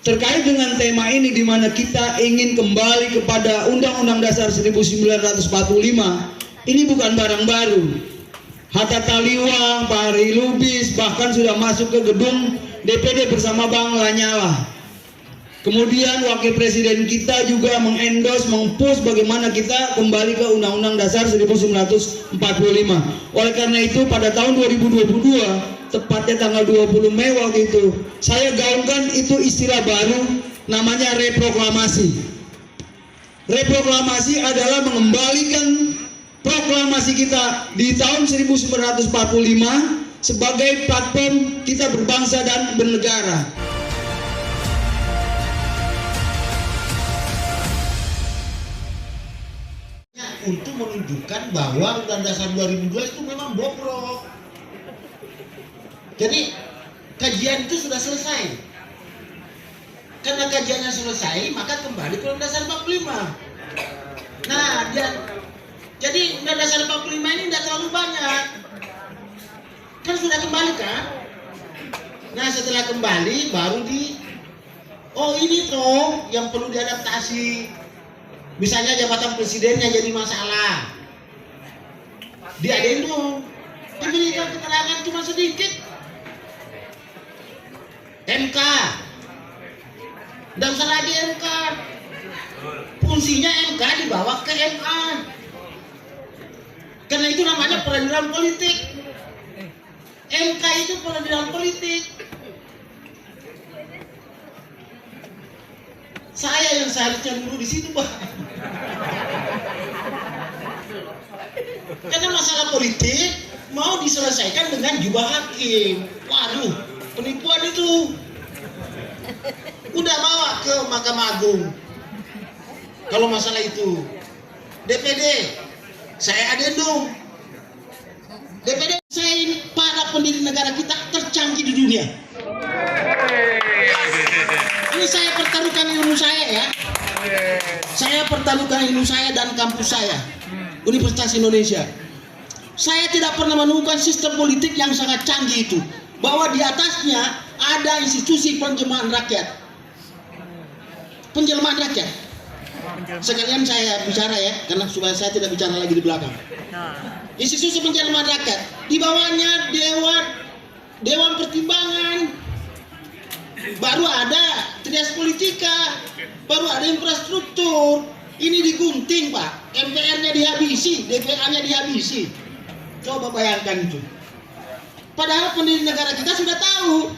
terkait dengan tema ini di mana kita ingin kembali kepada Undang-Undang Dasar 1945, ini bukan barang baru. Hatta Taliwang, Pak Ari Lubis bahkan sudah masuk ke gedung DPD bersama Bang Lanyala. Kemudian Wakil Presiden kita juga mengendorse, meng-push bagaimana kita kembali ke Undang-Undang Dasar 1945. Oleh karena itu pada tahun 2022, tepatnya tanggal 20 Mei waktu itu, saya gaungkan itu istilah baru namanya reproklamasi. Reproklamasi adalah mengembalikan proklamasi kita di tahun 1945 sebagai platform kita berbangsa dan bernegara. Untuk menunjukkan bahwa Undang Dasar 2002 itu memang bobrok. Jadi kajian itu sudah selesai. Karena kajiannya selesai, maka kembali ke Undang Dasar 45. Nah, jadi Undang Dasar 45 ini tidak terlalu banyak. Kan sudah kembali kan? Nah, setelah kembali baru ini toh yang perlu diadaptasi. Misalnya jabatan presidennya jadi masalah, diadendum, diberikan keterangan cuma sedikit. MK, tidak usah lagi MK, fungsinya MK dibawa ke MA, karena itu namanya peradilan politik. MK itu peradilan politik. Saya yang seharusnya dulu di situ, Pak. Karena masalah politik mau diselesaikan dengan jubah hakim. Waduh, penipuan itu. Udah bawa ke Mahkamah Agung. Kalau masalah itu, DPD, saya adendum. DPD saya para pendiri negara kita tercanggih di dunia. Ini saya pertaruhkan ilmu saya ya. Saya pertaruhkan ilmu saya dan kampus saya, Universitas Indonesia. Saya tidak pernah menemukan sistem politik yang sangat canggih itu, bahwa di atasnya ada institusi penjelmaan rakyat. Penjelmaan rakyat. Sekalian saya bicara ya, karena supaya saya tidak bicara lagi di belakang. Institusi penjelmaan rakyat. Di bawahnya Dewan Pertimbangan. Baru ada trias politika, baru ada infrastruktur. Ini digunting, Pak. MPR-nya dihabisi, DPA-nya dihabisi. Coba bayangkan itu. Padahal pendiri negara kita sudah tahu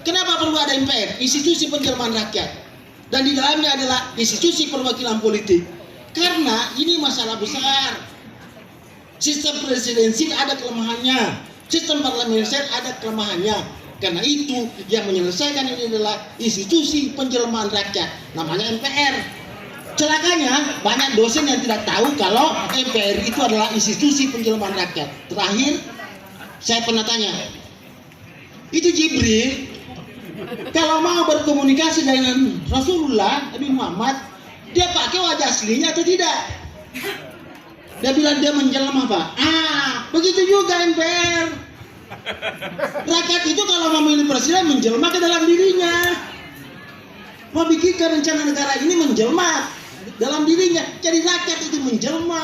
kenapa perlu ada MPR, institusi penjelmaan rakyat. Dan di dalamnya adalah institusi perwakilan politik. Karena ini masalah besar. Sistem presidensil ada kelemahannya, sistem parlementer ada kelemahannya. Karena itu yang menyelesaikan ini adalah institusi penjelmaan rakyat, namanya MPR. Celakanya banyak dosen yang tidak tahu kalau MPR itu adalah institusi penjelmaan rakyat. Terakhir saya pernah tanya, itu Jibril kalau mau berkomunikasi dengan Rasulullah Nabi Muhammad, dia pakai wajah aslinya atau tidak? Dia bilang dia menjelma, Pak. Begitu juga MPR. Rakyat itu kalau memilih presiden menjelma ke dalam dirinya, memikirkan rencana negara ini menjelma dalam dirinya. Jadi rakyat itu menjelma.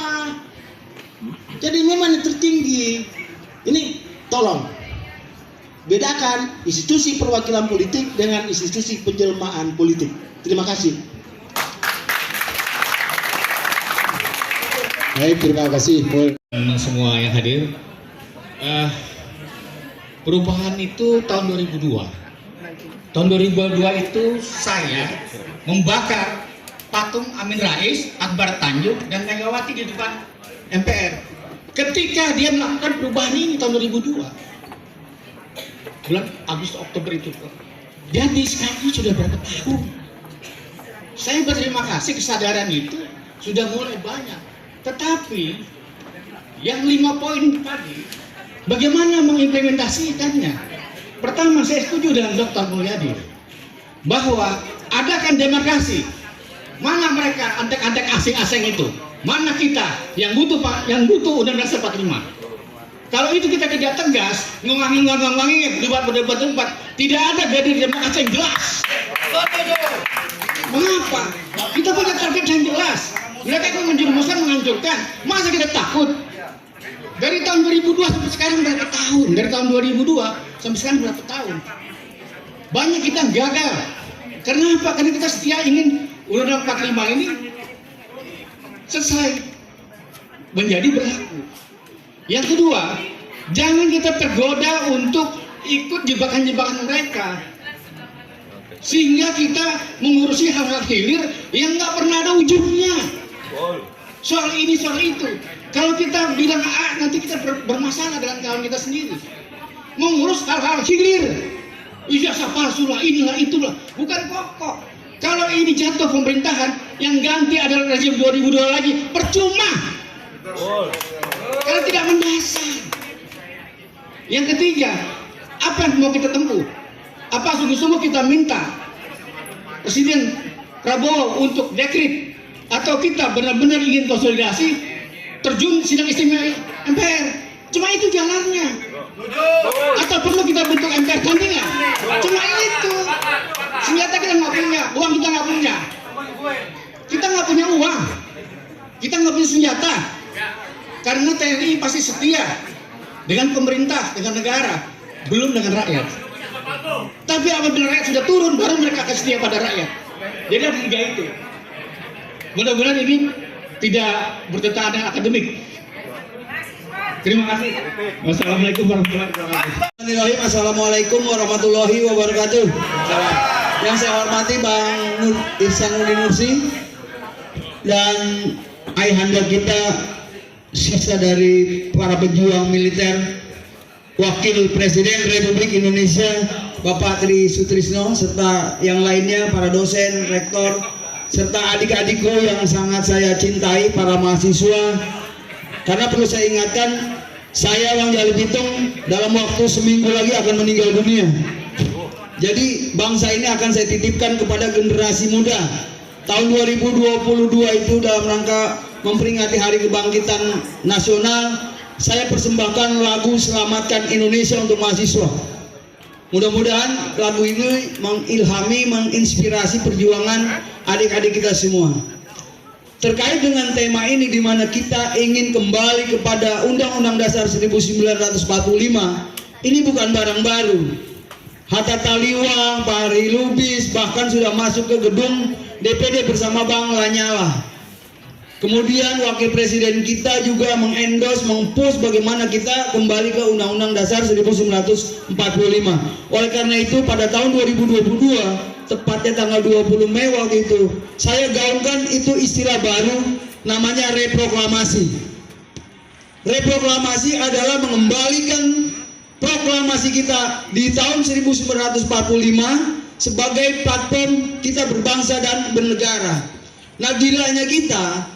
Jadi memang yang tertinggi. Ini tolong bedakan institusi perwakilan politik dengan institusi penjelmaan politik. Terima kasih. Baik, terima kasih semua yang hadir. Perubahan itu tahun 2002. Tahun 2002 itu saya membakar patung Amin Rais, Akbar Tanjung, dan Megawati di depan MPR. Ketika dia melakukan perubahan ini tahun 2002, bulan Agustus Oktober itu. Jadi sekarang sudah berapa tahun? Saya berterima kasih kesadaran itu sudah mulai banyak. Tetapi yang 5 poin tadi, bagaimana mengimplementasikannya? Pertama, saya setuju dengan Dr. Mulyadi bahwa adakan demarkasi. Mana mereka antek-antek asing-asing itu? Mana kita yang butuh Undang-Undang Dasar 45? Kalau itu kita tidak tegas, ngongangi, debat, tidak ada dari demarkasi yang jelas. apa? Kita punya target yang jelas. Mereka itu menjerumuskan, menghancurkan. Masa kita takut? Dari tahun 2002 sampai sekarang berapa tahun? Dari tahun 2002 sampai sekarang berapa tahun? Banyak kita gagal. Kenapa? Karena kita setia ingin Undang-Undang 45 ini selesai menjadi berlaku. Yang kedua, jangan kita tergoda untuk ikut jebakan-jebakan mereka, sehingga kita mengurusi hal-hal hilir yang nggak pernah ada ujungnya. Soal ini, soal itu. Kalau kita bilang A, nanti kita bermasalah dengan kawan kita sendiri. Mengurus hal-hal hilir, ijazah palsu lah, inilah itulah, bukan pokok. Kalau ini jatuh pemerintahan, yang ganti adalah rezim 2002 lagi, percuma. Karena tidak mendasar. Yang ketiga, apa yang mau kita tempuh? Apa sungguh-sungguh kita minta Presiden Prabowo untuk dekret, atau kita benar-benar ingin konsolidasi, terjun sidang istimewa MPR? Cuma itu jalannya. Atau perlu kita bentuk MPR tandingan? Cuma itu. Senjata kita nggak punya, uang kita nggak punya. Kita nggak punya uang, kita nggak punya senjata. Karena TNI pasti setia dengan pemerintah, dengan negara, belum dengan rakyat. Tapi apabila rakyat sudah turun, baru mereka akan setia pada rakyat. Jadi ada tiga itu. Mudah-mudahan ini tidak bertentangan dengan akademik. Terima kasih. Wassalamualaikum warahmatullahi wabarakatuh. Assalamualaikum warahmatullahi wabarakatuh. Yang saya hormati Bang Ihsanuddin Nursi dan ayahanda kita, sisa dari para pejuang militer, Wakil Presiden Republik Indonesia Bapak Tri Sutrisno, serta yang lainnya, para dosen, rektor, serta adik-adikku yang sangat saya cintai, para mahasiswa. Karena perlu saya ingatkan, saya Bang Jali Pitung dalam waktu seminggu lagi akan meninggal dunia. Jadi bangsa ini akan saya titipkan kepada generasi muda. Tahun 2022 itu dalam rangka memperingati Hari Kebangkitan Nasional, saya persembahkan lagu Selamatkan Indonesia untuk mahasiswa. Mudah-mudahan lagu ini mengilhami, menginspirasi perjuangan adik-adik kita semua. Terkait dengan tema ini, di mana kita ingin kembali kepada Undang-Undang Dasar 1945, ini bukan barang baru. Hatta Taliwa, Pak Ari Lubis bahkan sudah masuk ke gedung DPD bersama Bang Lanyala. Kemudian Wakil Presiden kita juga mengendorse, meng-push bagaimana kita kembali ke Undang-Undang Dasar 1945. Oleh karena itu pada tahun 2022, tepatnya tanggal 20 Mei waktu itu, saya gaungkan itu istilah baru, namanya reproklamasi. Reproklamasi adalah mengembalikan proklamasi kita di tahun 1945 sebagai platform kita berbangsa dan bernegara. Nah, gilanya kita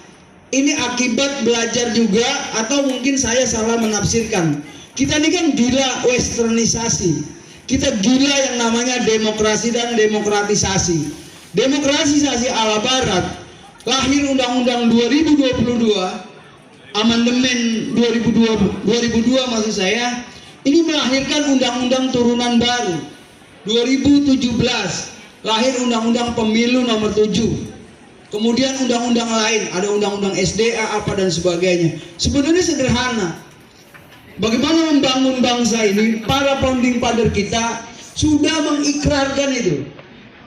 ini akibat belajar juga, atau mungkin saya salah menafsirkan. Kita ini kan gila westernisasi. Kita gila yang namanya demokrasi dan demokratisasi. Demokratisasi ala barat, lahir Undang-Undang 2022, amandemen 2002 maksud saya, ini melahirkan undang-undang turunan baru. 2017 lahir Undang-Undang Pemilu nomor 7. Kemudian undang-undang lain, ada undang-undang SDA apa dan sebagainya. Sebenarnya sederhana. Bagaimana membangun bangsa ini, para founding father kita sudah mengikrarkan itu.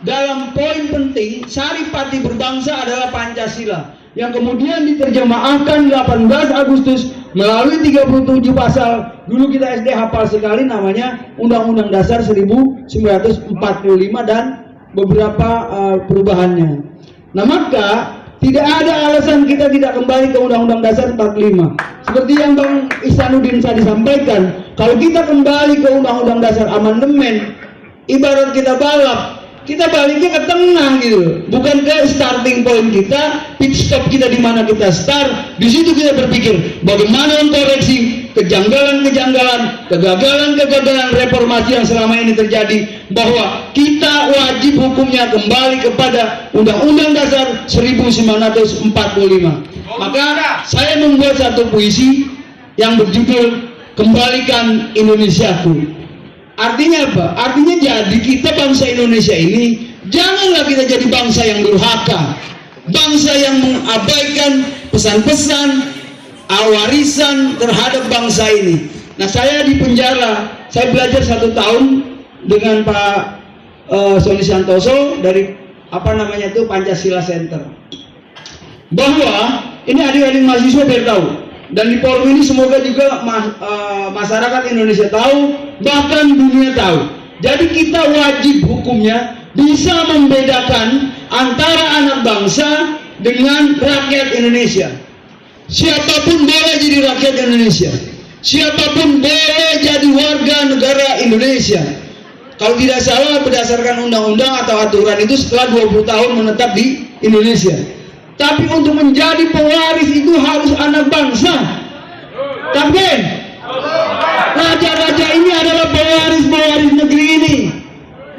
Dalam poin penting, saripati berbangsa adalah Pancasila, yang kemudian diterjemahkan 18 Agustus melalui 37 pasal. Dulu kita SD hafal sekali, namanya Undang-Undang Dasar 1945 dan beberapa perubahannya. Nah, maka tidak ada alasan kita tidak kembali ke Undang-Undang Dasar 45. Seperti yang Bang Ihsanuddin tadi sampaikan, kalau kita kembali ke Undang-Undang Dasar amandemen, ibarat kita balap, kita baliknya ke tengah gitu, bukan ke starting point kita, pit stop kita di mana kita start. Di situ kita berpikir bagaimana mengkoreksi kejanggalan-kejanggalan, kegagalan-kegagalan reformasi yang selama ini terjadi, bahwa kita wajib hukumnya kembali kepada Undang-Undang Dasar 1945. Maka saya membuat satu puisi yang berjudul Kembalikan Indonesiaku. Artinya apa? Artinya jadi kita bangsa Indonesia ini janganlah Daripada kita jadi bangsa yang durhaka, bangsa yang mengabaikan pesan-pesan warisan terhadap bangsa ini. Nah, saya di penjara, saya belajar 1 tahun dengan Pak Sony Santoso dari Pancasila Center. Bahwa ini adik-adik mahasiswa biar tahu, dan di forum ini semoga juga masyarakat Indonesia tahu, bahkan dunia tahu. Jadi kita wajib hukumnya bisa membedakan antara anak bangsa dengan rakyat Indonesia. Siapapun boleh jadi rakyat Indonesia, siapapun boleh jadi warga negara Indonesia. Kalau tidak salah berdasarkan undang-undang atau aturan itu setelah 20 tahun menetap di Indonesia. Tapi untuk menjadi pewaris itu harus anak bangsa. Tapi raja-raja ini adalah pewaris negeri ini.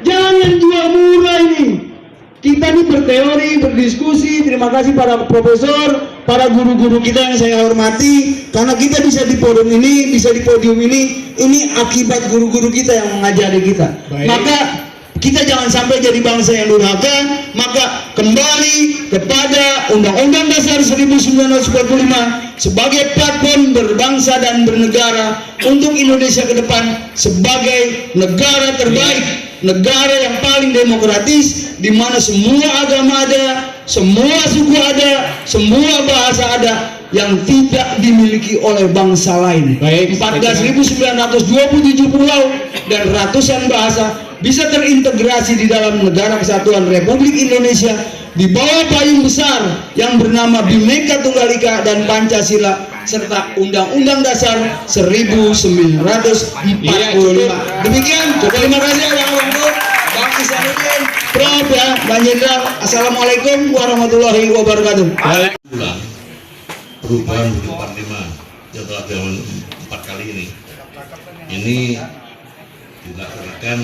Jangan jual murah ini. Kita ini berteori, berdiskusi. Terima kasih para profesor, para guru-guru kita yang saya hormati. Karena kita bisa di forum ini, bisa di podium ini akibat guru-guru kita yang mengajari kita. Baik. Maka kita jangan sampai jadi bangsa yang durhaka. Maka kembali kepada Undang-Undang Dasar 1945 sebagai platform berbangsa dan bernegara untuk Indonesia ke depan sebagai negara terbaik, negara yang paling demokratis, di mana semua agama ada, semua suku ada, semua bahasa ada, yang tidak dimiliki oleh bangsa lain. Baik, 14.927 pulau dan ratusan bahasa bisa terintegrasi di dalam negara kesatuan Republik Indonesia di bawah payung besar yang bernama Bhinneka Tunggal Ika dan Pancasila serta Undang-Undang Dasar 1945. Demikian, terima kasih Bang Isanuddin, Prof ya, Bang Jenderal. Assalamualaikum warahmatullahi wabarakatuh. Perubahan Budi 45 yang telah dilakukan 4 kali ini dilaksanakan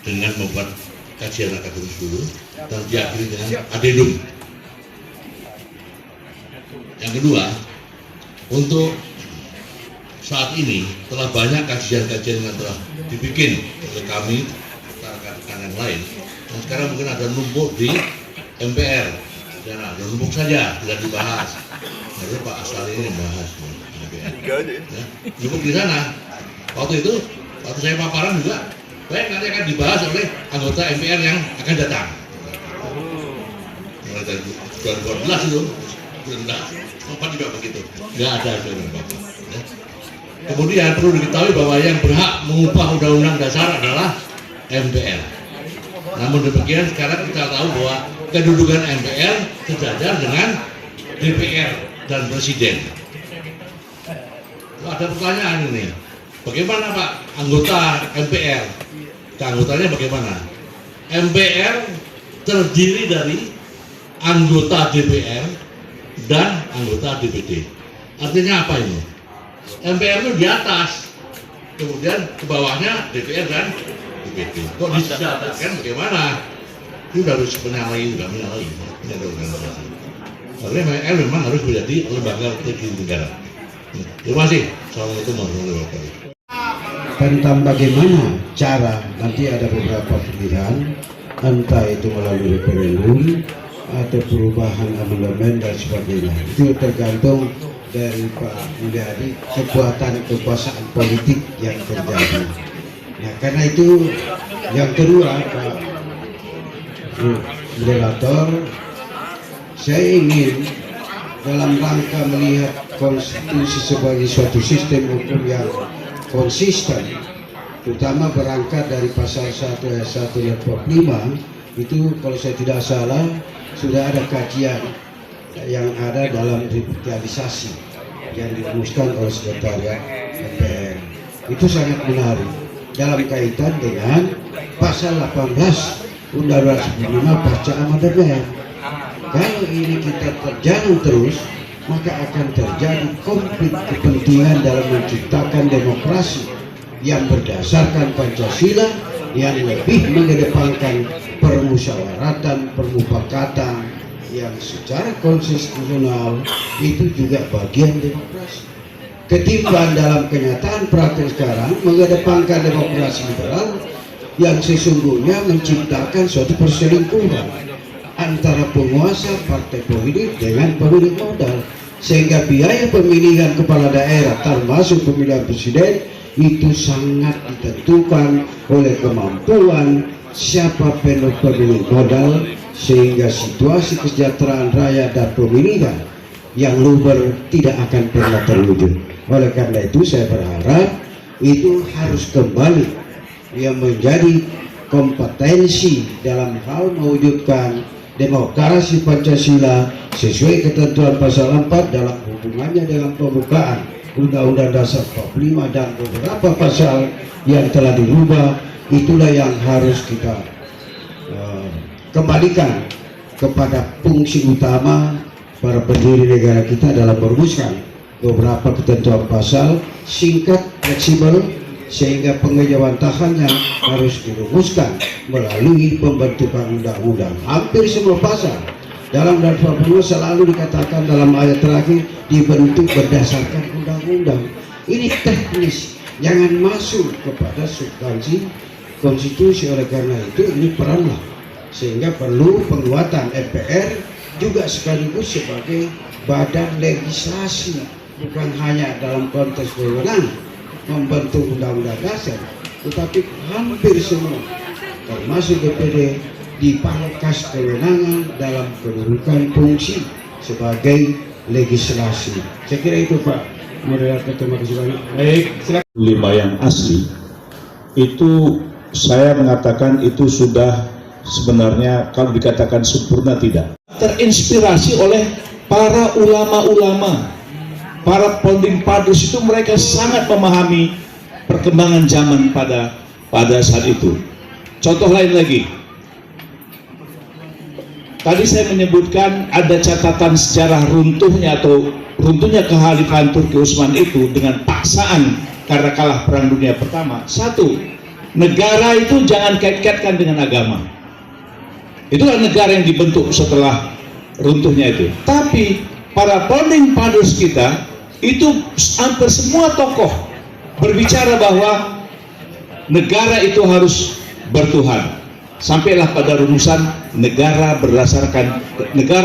dengan membuat kajian akademis dulu dan diakhiri dengan adendum. Yang kedua, untuk saat ini telah banyak kajian-kajian yang telah dibikin oleh kami, rekan-rekan yang lain, dan sekarang mungkin ada numpuk di MPR. Ya, numpuk saja, tidak dibahas. Jadi Pak Asali ini membahas MPR. Ya, numpuk di sana. Waktu itu, waktu saya paparan juga, baik nanti akan dibahas oleh anggota MPR yang akan datang. Mulai dari 2014 itu, sudah Bapak juga begitu, nggak ada Bapak. Ya. Kemudian perlu diketahui bahwa yang berhak mengubah Undang-Undang Dasar adalah MPR. Namun demikian sekarang kita tahu bahwa kedudukan MPR sejajar dengan DPR dan Presiden. Ada pertanyaan ini, bagaimana Pak anggota MPR? Keanggotaannya bagaimana? MPR terdiri dari anggota DPR dan anggota DPD. Artinya apa ini? MPR itu di atas, kemudian ke bawahnya DPR dan DPD. Kok disejajarkan bagaimana? Itu harus menyalahi, juga menyalahi organisasi. Tapi MPR memang harus menjadi lembaga tertinggi negara. Terima kasih. Assalamualaikum warahmatullahi wabarakatuh. Tentang bagaimana cara, nanti ada beberapa pilihan, entah itu melalui referendum atau perubahan amandemen dan sebagainya. Itu tergantung dari Pak Mulyadi, kekuasaan politik yang terjadi. Nah, karena itu yang kedua, Pak Moderator, saya ingin dalam rangka melihat konstitusi sebagai suatu sistem hukum yang konsisten, terutama berangkat dari pasal 1 ayat 1 ayat 45, itu kalau saya tidak salah sudah ada kajian yang ada dalam revitalisasi yang dirumuskan oleh sekretariat MPR. Itu sangat menarik dalam kaitan dengan pasal 18 Undang-Undang 45 pasca amandemen. Kalau ini kita terjalan terus, maka akan terjadi konflik kepentingan dalam menciptakan demokrasi yang berdasarkan Pancasila, yang lebih mengedepankan permusyawaratan, permufakatan, yang secara konstitusional itu juga bagian demokrasi. Ketimbang dalam kenyataan praktek sekarang mengedepankan demokrasi liberal yang sesungguhnya menciptakan suatu perselingkuhan antara penguasa partai politik dengan pemilik modal, sehingga biaya pemilihan kepala daerah termasuk pemilihan presiden itu sangat ditentukan oleh kemampuan siapa pemilik modal, sehingga situasi kesejahteraan rakyat dan pemilihan yang luber tidak akan pernah terwujud. Oleh karena itu saya berharap itu harus kembali yang menjadi kompetensi dalam hal mewujudkan demokrasi Pancasila sesuai ketentuan pasal 4 dalam hubungannya dengan pembukaan Undang-Undang Dasar 45 dan beberapa pasal yang telah dirubah. Itulah yang harus kita kembalikan kepada fungsi utama para pendiri negara kita dalam merumuskan beberapa ketentuan pasal singkat, fleksibel, sehingga pengejawantahannya harus dirumuskan melalui pembentukan undang-undang. Hampir semua pasal dalam dan selalu dikatakan dalam ayat terakhir dibentuk berdasarkan undang-undang. Ini teknis, jangan masuk kepada substansi konstitusi. Oleh karena itu ini peranlah, sehingga perlu penguatan MPR juga sekaligus sebagai badan legislasi, bukan hanya dalam konteks wewenang membentuk undang-undang dasar, tetapi hampir semua termasuk DPD dipangkas kewenangan dalam kedudukan fungsi sebagai legislasi. Saya kira itu Pak Moderator, terima kasih banyak. Baik, silakan. 5 yang asli itu saya mengatakan itu sudah sebenarnya kalau dikatakan sempurna tidak. Terinspirasi oleh para ulama-ulama, para founding fathers itu mereka sangat memahami perkembangan zaman pada saat itu. Contoh lain lagi, tadi saya menyebutkan ada catatan sejarah runtuhnya kekhalifahan Turki Utsmani itu dengan paksaan karena kalah Perang Dunia Pertama. Satu, negara itu jangan kait-kaitkan dengan agama. Itulah negara yang dibentuk setelah runtuhnya itu. Tapi para founding fathers kita itu hampir semua tokoh berbicara bahwa negara itu harus bertuhan. Sampailah pada rumusan negara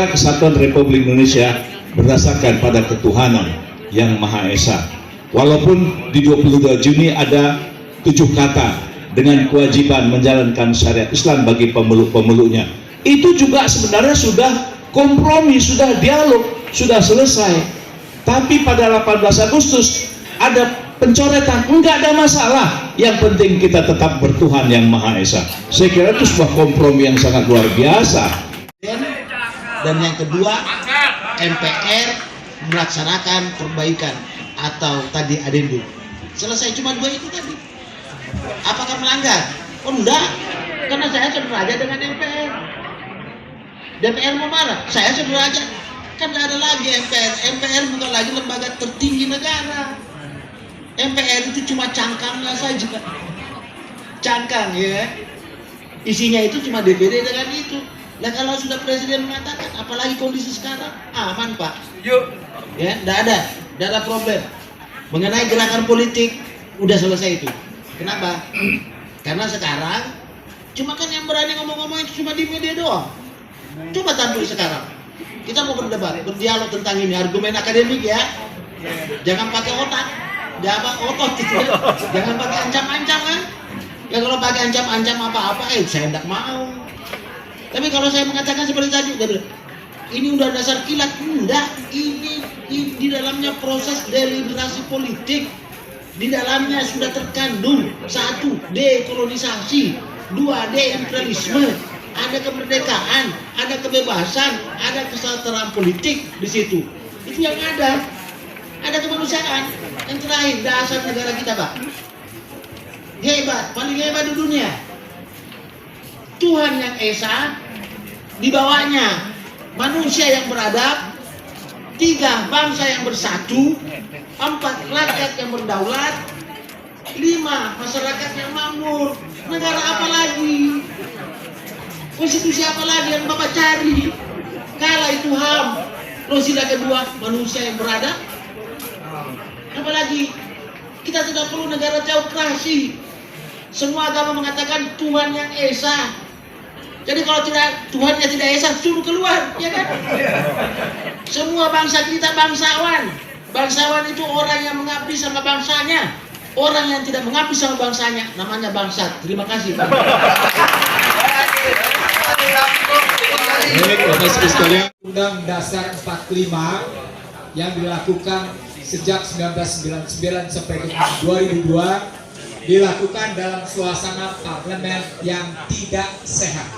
kesatuan Republik Indonesia berdasarkan pada ketuhanan yang Maha Esa. Walaupun di 22 Juni ada 7 kata dengan kewajiban menjalankan syariat Islam bagi pemeluk-pemeluknya. Itu juga sebenarnya sudah kompromi, sudah dialog, sudah selesai. Tapi pada 18 Agustus ada pencoretan, enggak ada masalah. Yang penting kita tetap bertuhan yang Maha Esa. Saya kira itu sebuah kompromi yang sangat luar biasa. Dan yang kedua, MPR melaksanakan perbaikan atau tadi adendum. Selesai, cuma 2 itu tadi. Apakah melanggar? Oh enggak, karena saya sederajat dengan MPR. DPR mau marah, saya sederajat. Kan tidak ada lagi MPR. MPR bukan lagi lembaga tertinggi negara. MPR itu cuma cangkangnya saja. Cangkang ya. Isinya itu cuma DPD dengan itu. Nah kalau sudah presiden mengatakan, apalagi kondisi sekarang, aman Pak. Yuk. Ya, tidak ada problem. Mengenai gerakan politik, udah selesai itu. Kenapa? Karena sekarang cuma kan yang berani ngomong-ngomong itu cuma di media doang. Coba tampil sekarang. Kita mau berdebat, berdialog tentang ini, argumen akademik ya. Jangan pakai otak, jangan otot gitu. Jangan pakai ancam-ancam kan. Ya kalau pakai ancam-ancam apa-apa, saya tidak mau. Tapi kalau saya mengatakan seperti tadi, ini udah dasar kilat, enggak. Ini di dalamnya proses deliberasi politik. Di dalamnya sudah terkandung 1. dekolonisasi, 2. deimperialisme, ada kemerdekaan, ada kebebasan, ada kesejahteraan politik di situ. Itu yang ada kemanusiaan. Yang terakhir dasar negara kita Pak. Hebat, paling hebat di dunia. Tuhan yang Esa, di bawahnya manusia yang beradab, 3. bangsa yang bersatu, 4. rakyat yang berdaulat, 5. masyarakat yang makmur. Negara apa lagi? Konstitusi apa lagi yang Bapak cari? Kala itu HAM. Sila kedua, manusia yang beradab. Apalagi kita tidak perlu negara teokrasi. Semua agama mengatakan Tuhan yang esa. Jadi kalau tidak Tuhannya tidak esa, suruh keluar, ya kan? Semua bangsa kita bangsawan. Bangsawan itu orang yang mengabdi sama bangsanya. Orang yang tidak mengabdi sama bangsanya namanya bangsat. Terima kasih, Pak. Baik, Bapak Ibu sekalian, Undang Dasar 45 yang dilakukan sejak 1999 sampai dengan 2002 dilakukan dalam suasana parlemen yang tidak sehat.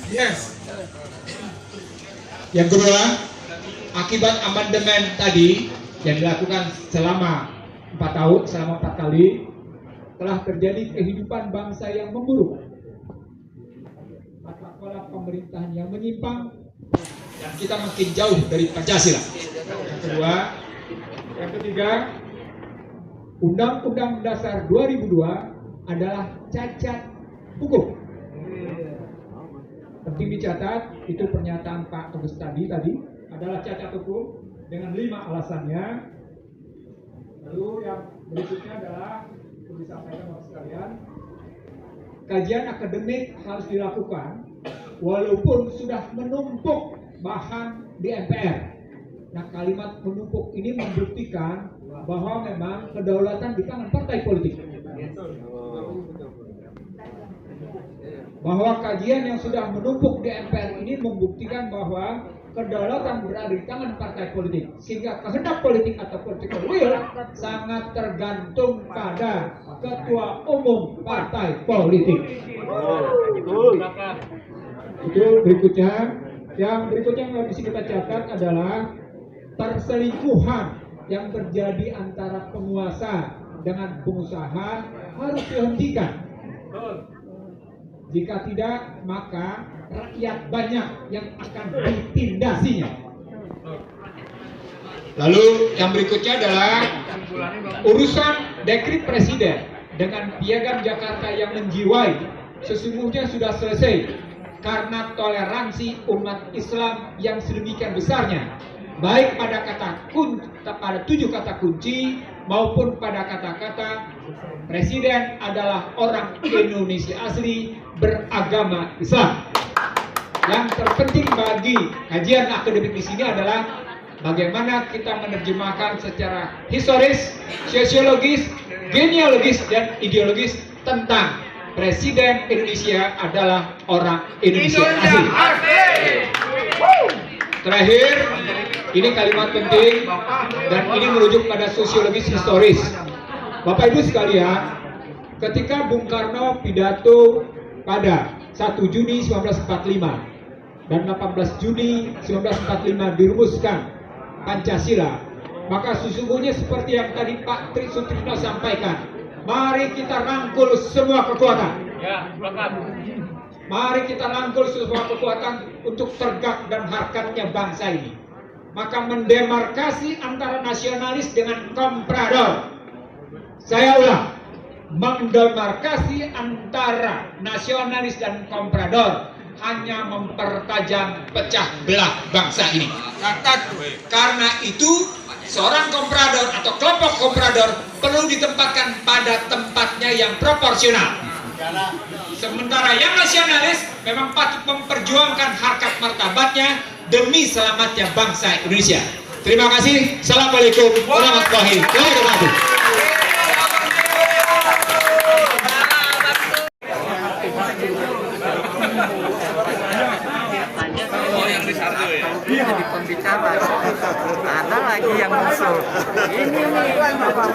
Yes. Yang kedua, akibat amandemen tadi yang dilakukan selama 4 tahun, selama 4 kali, telah terjadi kehidupan bangsa yang memburuk. Pola pemerintahan yang menyimpang dan kita makin jauh dari Pancasila. Yang kedua, yang ketiga, Undang-Undang Dasar 2002 adalah cacat hukum. Penting dicatat, itu pernyataan Pak Tegus tadi adalah cacat hukum dengan 5 alasannya. Lalu yang berikutnya adalah disampaikan Bapak sekalian, kajian akademik harus dilakukan walaupun sudah menumpuk bahan di MPR. Nah, kalimat menumpuk ini membuktikan bahwa memang kedaulatan di tangan partai politik. Bahwa kajian yang sudah menumpuk di MPR ini membuktikan bahwa kedaulatan berada di tangan partai politik. Sehingga kehendak politik atau political will sangat tergantung pada ketua umum partai politik. Itu berikutnya. Yang berikutnya yang harus kita catat adalah perselingkuhan yang terjadi antara penguasa dengan pengusaha harus dihentikan. Jika tidak, maka rakyat banyak yang akan ditindasinya. Lalu yang berikutnya adalah urusan dekret presiden dengan Piagam Jakarta yang menjiwai sesungguhnya sudah selesai. Karena toleransi umat Islam yang sedemikian besarnya, baik pada pada 7 kata kunci maupun pada kata-kata presiden adalah orang Indonesia asli beragama Islam. Yang terpenting bagi kajian akademik di sini adalah bagaimana kita menerjemahkan secara historis, sosiologis, genealogis dan ideologis tentang Presiden Indonesia adalah orang Indonesia asli. Terakhir, ini kalimat penting dan ini merujuk pada sosiologis historis. Bapak Ibu sekalian, ketika Bung Karno pidato pada 1 Juni 1945 dan 18 Juni 1945 dirumuskan Pancasila, maka sesungguhnya seperti yang tadi Pak Tri Sutrisno sampaikan, mari kita rangkul semua kekuatan. Mari kita rangkul semua kekuatan untuk tegak dan harkatnya bangsa ini. Maka mendemarkasi antara nasionalis dengan komprador. Saya ulang, mendemarkasi antara nasionalis dan komprador hanya mempertajam pecah belah bangsa ini. Karena itu seorang komprador atau kelompok komprador perlu ditempatkan pada tempatnya yang proporsional. Sementara yang nasionalis memang patut memperjuangkan harkat martabatnya demi selamatnya bangsa Indonesia. Terima kasih. Assalamualaikum warahmatullahi wabarakatuh. Jadi pembicara ada lagi yang musuh ini nih udah lama nggak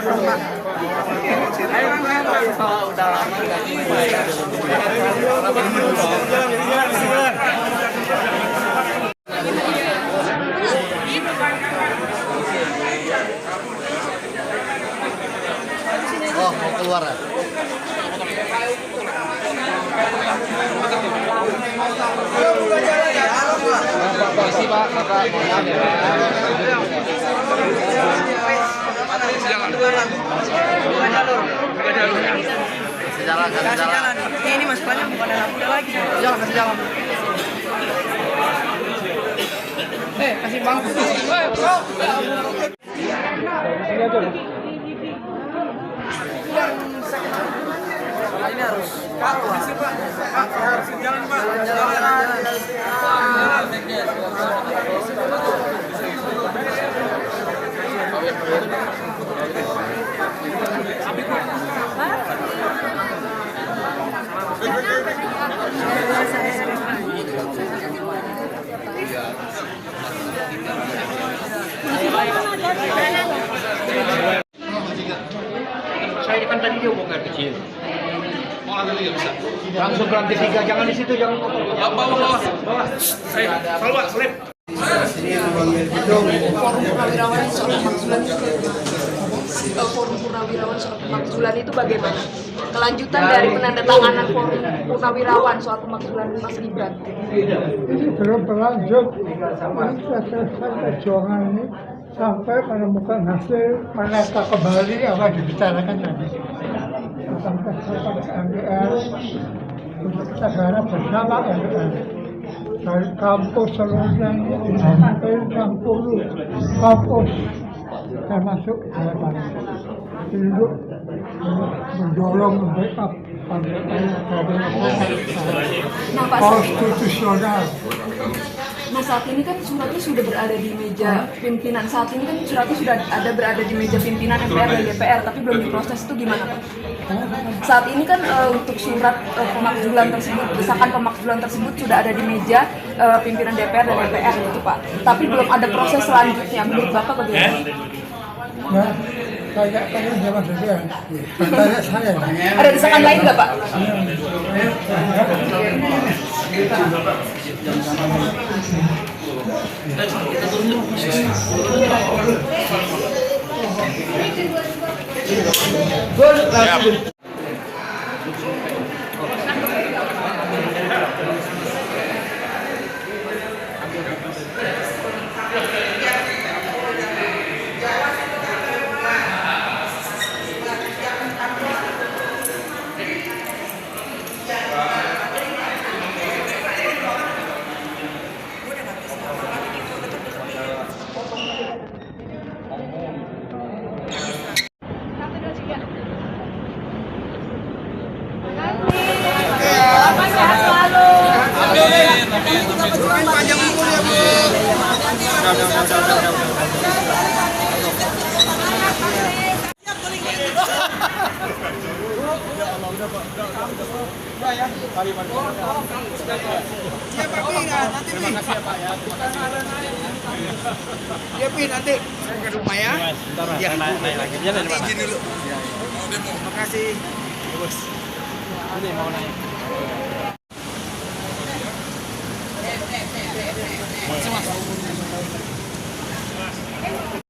Oh, mau keluar ya? jalan. Ini masalahnya bukan anak muda lagi. Kasih jalan. Kasih bangku. Bro. ini harus keluar. Saya kan tadi dia bukan kecil. Langsung ke lantai 3, jangan di situ, jangan bawah. Saya, Salwa, Slip. Forum Purnawirawan soal pemakzulan itu bagaimana? Kelanjutan dari penandatanganan Forum Purnawirawan soal pemakzulan Mas Gibran. Ini belum berlanjut. Ini selesai perjuangan ini sampai menemukan hasil menata kembali apa dibicarakan tadi. Sampai MPR untuk kita garap bersama MPR. Dari kampus seluruhnya ini sampai 60 kampus termasuk Jawa untuk mendorong membackup Nah, Pak, konstitusional. nah saat ini kan suratnya sudah berada di meja pimpinan. Saat ini kan suratnya sudah ada berada di meja pimpinan MPR dan DPR, tapi belum diproses. Itu gimana, Pak? Saat ini kan untuk surat pemakzulan tersebut, desakan pemakzulan tersebut sudah ada di meja pimpinan DPR dan MPR gitu, Pak. Tapi belum ada proses selanjutnya. Menurut Bapak bagaimana? Nah, kayak tadi Jawa DPR, tanya saya. Ada desakan lain nggak, Pak? Ya, Pi, nanti saya ke rumah ya. Ya, naik lagi. Ya, nanti izin dulu. Terima kasih. Bos. Ini mau naik. Mas.